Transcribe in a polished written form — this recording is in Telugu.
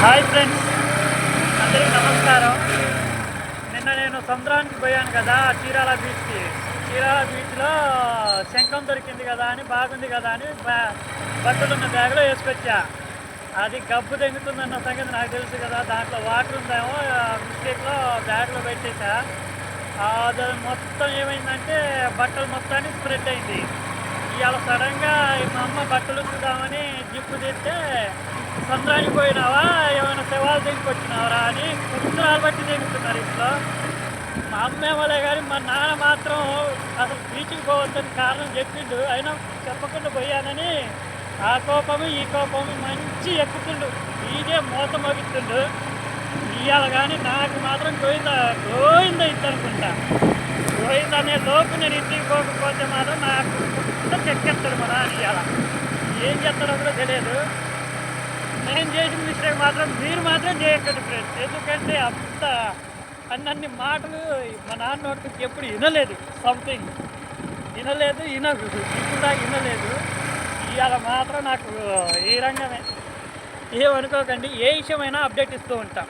హాయ్ ఫ్రెండ్స్, అందరికీ నమస్కారం. నిన్న నేను సముద్రానికి పోయాను కదా, చీరాల బీచ్లో శంఖం దొరికింది కదా అని, బాగుంది కదా అని బట్టలున్న బ్యాగ్లో వేసుకొచ్చా. అది గబ్బు తెగుతుందన్న సంగతి నాకు తెలుసు కదా, దాంట్లో వాటర్ ఉందేమో మిస్టేక్లో బ్యాగ్లో పెట్టేసా. అది మొత్తం ఏమైందంటే బట్టలు మొత్తాన్ని స్ప్రెడ్ అయింది. ఇవాళ సడన్గా మా అమ్మ బట్టలు ఉతుకుదామని జిప్పు తీస్తే, సముద్రానికి పోయినావా, ఏమైనా శవాలు తెగికొచ్చినావరా అని కుట్రాలు బట్టి తెగుతున్నారు ఇంట్లో. మా అమ్మ ఏమోలే కానీ మా నాన్న మాత్రం అసలు బీచ్కి పోవద్దని కారణం చెప్పిండు, అయినా చెప్పకుండా పోయానని ఆ కోపము ఈ కోపము మంచి ఎక్కుతుండు, ఇదే మోత మోగిస్తుండు. ఇవాళ కానీ నాకు మాత్రం గోయిందా ఇద్దనుకుంటా. గోయిందనే లోపు నేను ఇంటికి పోకపోతే మాత్రం నాకు చెక్కేస్తాడు మా నాన్న. ఇవాళ ఏం చేస్తాడో కూడా తెలియదు. నేను చేసిన మిస్టేక్ మాత్రం మీరు మాత్రం చేయకండి ఫ్రెండ్స్, ఎందుకంటే అంత అన్ని మాటలు మా నాన్న నోటికి ఎప్పుడు వినలేదు. సంథింగ్ వినలేదు, ఇప్పుడు దాకా వినలేదు. ఇవాళ మాత్రం నాకు ఈ రంగమే. ఏమనుకోకండి, ఏ విషయమైనా అప్డేట్ ఇస్తూ ఉంటాం.